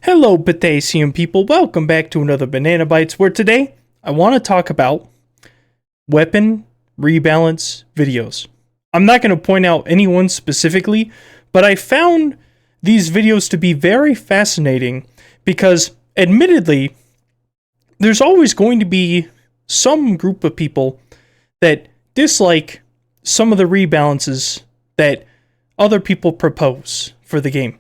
Hello, potassium people. Welcome back to another Banana Bites, where today I want to talk about weapon rebalance videos. I'm not going to point out anyone specifically, but I found these videos to be very fascinating because, admittedly, there's always going to be some group of people that dislike some of the rebalances that other people propose for the game.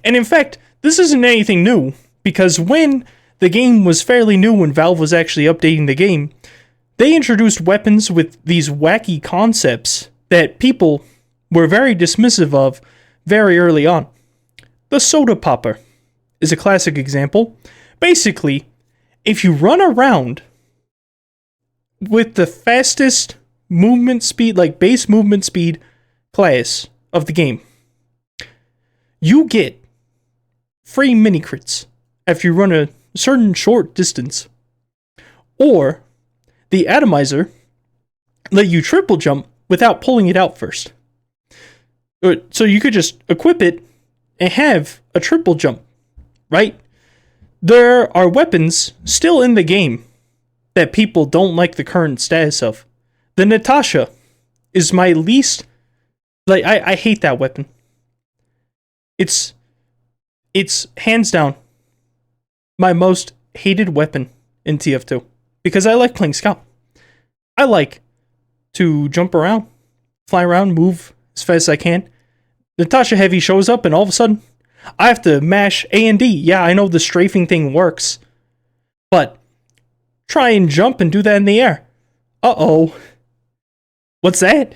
And in fact, this isn't anything new, because when the game was fairly new, when Valve was actually updating the game, they introduced weapons with these wacky concepts that people were very dismissive of very early on. The soda popper is a classic example. Basically, if you run around with the fastest movement speed, like base movement speed class of the game, you get free mini crits after you run a certain short distance. Or the atomizer let you triple jump without pulling it out first. So you could just equip it and have a triple jump, right? There are weapons still in the game that people don't like the current status of. The Natasha is my least... I hate that weapon. It's hands down my most hated weapon in TF2. Because I like playing Scout. I like to jump around, fly around, move as fast as I can. Natasha Heavy shows up and all of a sudden, I have to mash A and D. Yeah, I know the strafing thing works. But try and jump and do that in the air. Uh-oh. What's that?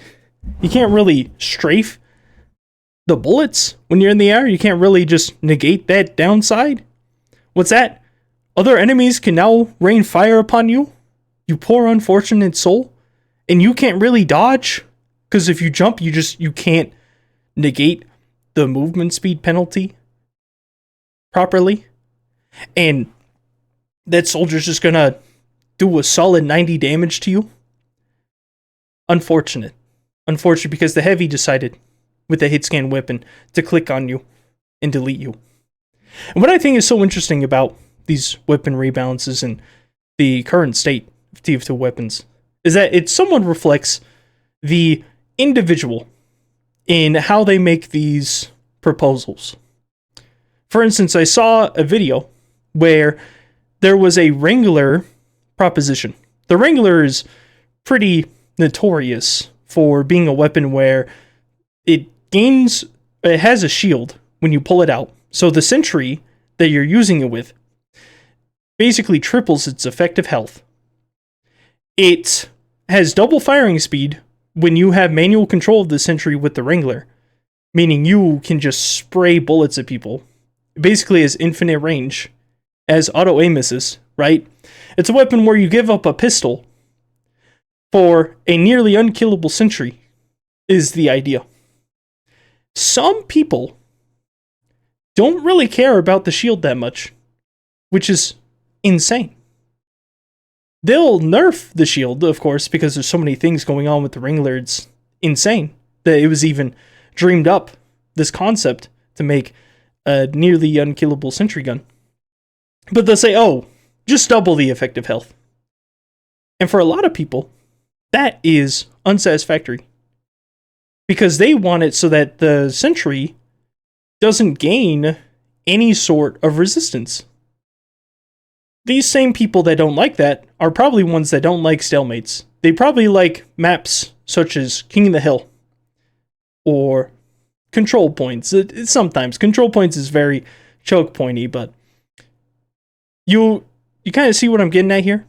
You can't really strafe the bullets when you're in the air. You can't really just negate that downside. What's that? Other enemies can now rain fire upon you, you poor unfortunate soul, and you can't really dodge, because if you jump, you can't negate the movement speed penalty properly, and that soldier's just gonna do a solid 90 damage to you. Unfortunate, because the heavy decided with the hit scan weapon to click on you and delete you. And what I think is so interesting about these weapon rebalances and the current state of TF2 weapons is that it somewhat reflects the individual in how they make these proposals. For instance, I saw a video where there was a Wrangler proposition. The Wrangler is pretty notorious for being a weapon where it has a shield when you pull it out. So the sentry that you're using it with basically triples its effective health. It has double firing speed when you have manual control of the sentry with the Wrangler, meaning you can just spray bullets at people. It basically has infinite range as auto aim assist, right? It's a weapon where you give up a pistol for a nearly unkillable sentry is the idea. Some people don't really care about the shield that much, which is insane. They'll nerf the shield, of course, because there's so many things going on with the Wrangler. It's insane that it was even dreamed up, this concept, to make a nearly unkillable sentry gun. But they'll say, oh, just double the effective health. And for a lot of people, that is unsatisfactory. Because they want it so that the sentry doesn't gain any sort of resistance. These same people that don't like that are probably ones that don't like stalemates. They probably like maps such as King of the Hill or Control Points. Sometimes Control Points is very choke pointy, but you kind of see what I'm getting at here.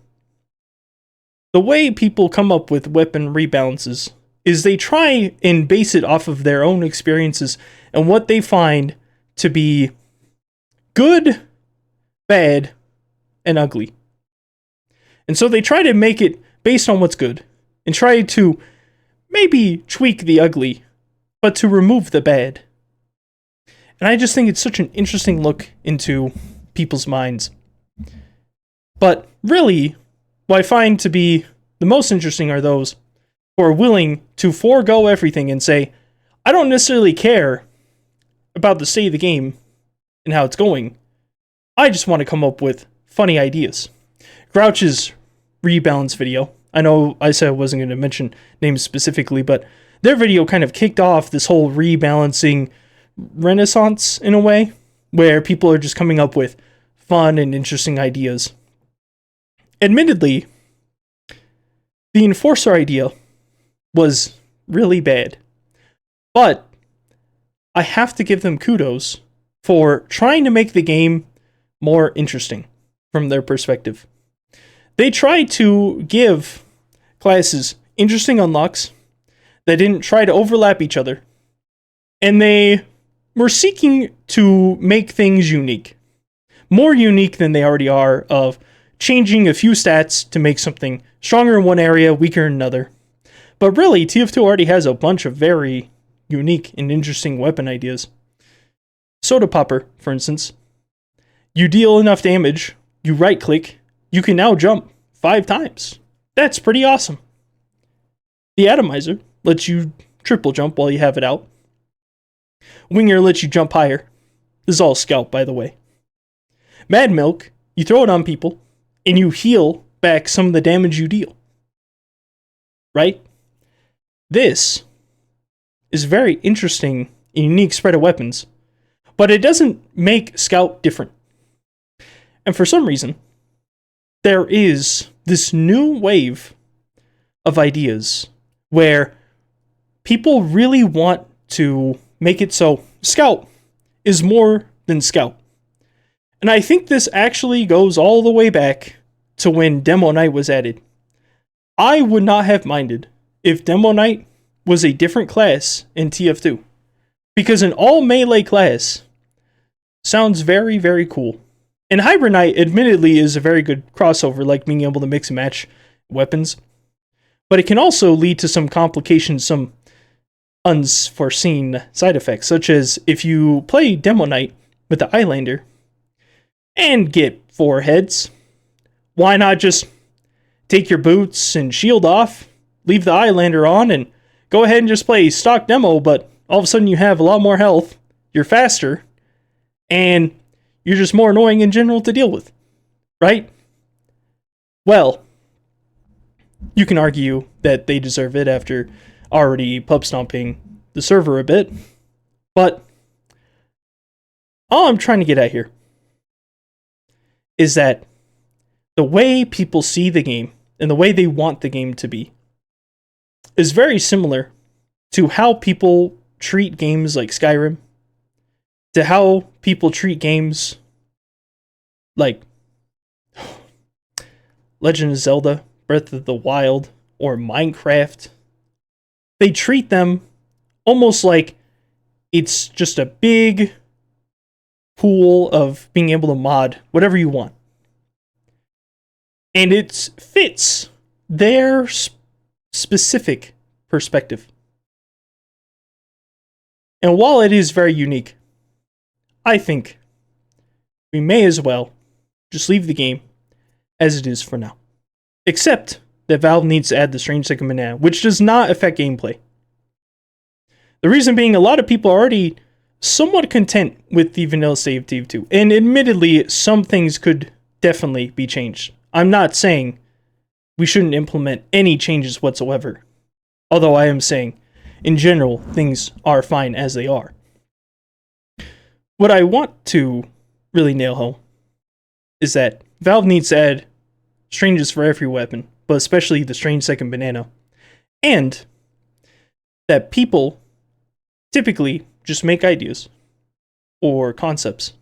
The way people come up with weapon rebalances is they try and base it off of their own experiences and what they find to be good, bad, and ugly. And so they try to make it based on what's good and try to maybe tweak the ugly, but to remove the bad. And I just think it's such an interesting look into people's minds. But really, what I find to be the most interesting are those who are willing to forego everything and say, I don't necessarily care about the state of the game and how it's going, I just want to come up with funny ideas. Grouch's rebalance video, I know I said I wasn't going to mention names specifically, but their video kind of kicked off this whole rebalancing renaissance in a way, where people are just coming up with fun and interesting ideas. Admittedly, the Enforcer idea was really bad, but I have to give them kudos for trying to make the game more interesting from their perspective. They tried to give classes interesting unlocks that didn't try to overlap each other, and they were seeking to make things unique. More unique than they already are, of changing a few stats to make something stronger in one area, weaker in another. But really, TF2 already has a bunch of very unique and interesting weapon ideas. Soda Popper, for instance. You deal enough damage, you right click, you can now jump 5 times. That's pretty awesome. The Atomizer lets you triple jump while you have it out. Winger lets you jump higher. This is all Scout, by the way. Mad Milk, you throw it on people, and you heal back some of the damage you deal. Right? This is very interesting and unique spread of weapons, but it doesn't make Scout different. And for some reason, there is this new wave of ideas where people really want to make it so Scout is more than Scout. And I think this actually goes all the way back to when Demo Knight was added. I would not have minded if Demo Knight was a different class in TF2, because an all melee class sounds very, very cool. And Hybrid Knight admittedly is a very good crossover, like being able to mix and match weapons, but it can also lead to some complications, some unforeseen side effects, such as if you play Demo Knight with the Eyelander and get 4 heads, why not just take your boots and shield off, leave the Eyelander on, and go ahead and just play stock Demo, but all of a sudden you have a lot more health, you're faster, and you're just more annoying in general to deal with, right? Well, you can argue that they deserve it after already pub stomping the server a bit, but all I'm trying to get at here is that the way people see the game and the way they want the game to be is very similar to how people treat games like Skyrim, to how people treat games like Legend of Zelda, Breath of the Wild, or Minecraft. They treat them almost like it's just a big pool of being able to mod whatever you want. And it fits their specific perspective. And while it is very unique, I think we may as well just leave the game as it is for now. Except that Valve needs to add the strangesecondbanana, which does not affect gameplay. The reason being, a lot of people are already somewhat content with the vanilla state of TF2, and admittedly, some things could definitely be changed. I'm not saying we shouldn't implement any changes whatsoever, although I am saying, in general, things are fine as they are. What I want to really nail home is that Valve needs to add stranges for every weapon, but especially the strangesecondbanana, and that people typically just make ideas or concepts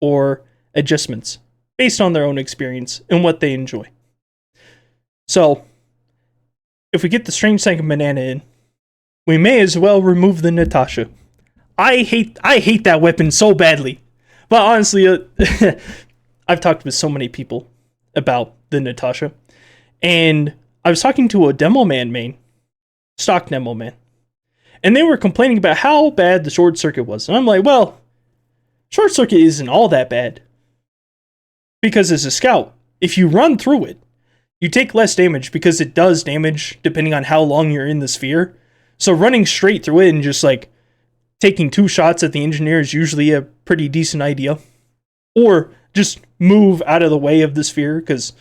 or adjustments based on their own experience and what they enjoy. So, if we get the strangesecondbanana in, we may as well remove the Natasha. I hate that weapon so badly. But honestly, I've talked with so many people about the Natasha, and I was talking to a demo man main, stock demo man, and they were complaining about how bad the short circuit was. And I'm like, well, short circuit isn't all that bad. Because as a scout, if you run through it, you take less damage because it does damage depending on how long you're in the sphere. So running straight through it and just like taking 2 shots at the engineer is usually a pretty decent idea. Or just move out of the way of the sphere, because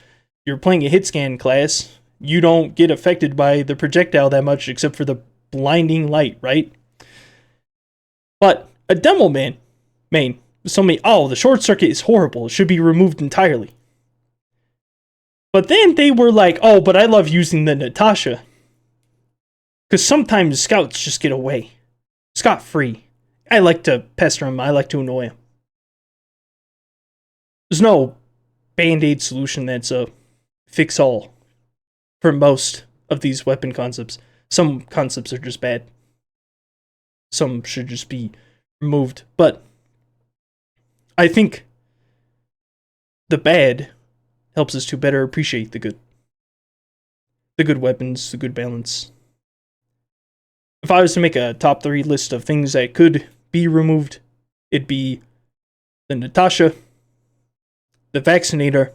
you're playing a hit scan class. You don't get affected by the projectile that much except for the blinding light, right? But a demo main was telling me, oh, the short circuit is horrible. It should be removed entirely. But then they were like, oh, but I love using the Natasha. Because sometimes scouts just get away. Scot-free. I like to pester him. I like to annoy him. There's no band-aid solution that's a fix-all for most of these weapon concepts. Some concepts are just bad. Some should just be removed. But I think the bad helps us to better appreciate the good. The good weapons, the good balance. If I was to make a top 3 list of things that could be removed, it'd be the Natasha, the Vaccinator,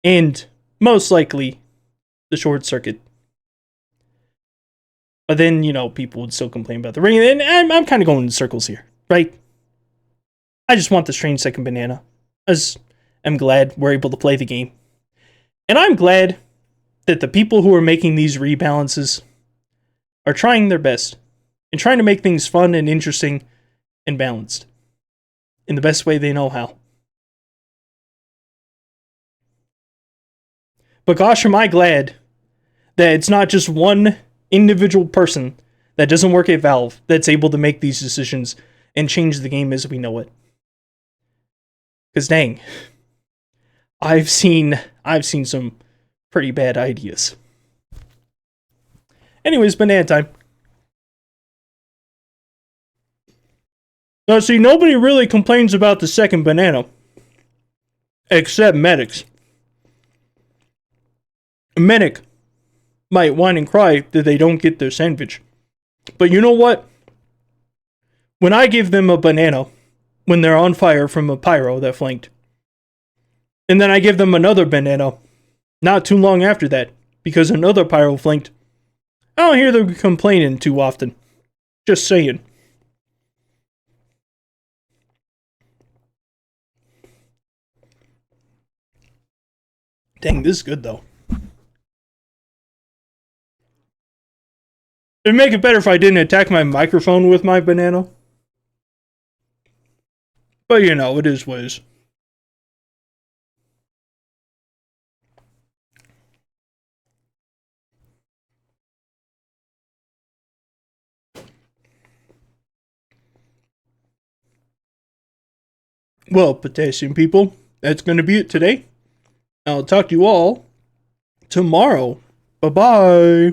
and most likely the short circuit. But then, people would still complain about the ring, and I'm kind of going in circles here, right? I just want the strange second banana, as I'm glad we're able to play the game. And I'm glad that the people who are making these rebalances are trying their best and trying to make things fun and interesting and balanced in the best way they know how. But gosh, am I glad that it's not just one individual person that doesn't work at Valve that's able to make these decisions and change the game as we know it. Because dang, I've seen some pretty bad ideas. Anyways, banana time. Now, see, nobody really complains about the second banana, except medics. A medic might whine and cry that they don't get their sandwich. But you know what? When I give them a banana, when they're on fire from a pyro that flanked, and then I give them another banana, not too long after that, because another pyro flanked, I don't hear them complaining too often. Just saying. Dang, this is good though. It'd make it better if I didn't attack my microphone with my banana. But it is what it is. Well, potassium people, that's going to be it today. I'll talk to you all tomorrow. Bye-bye.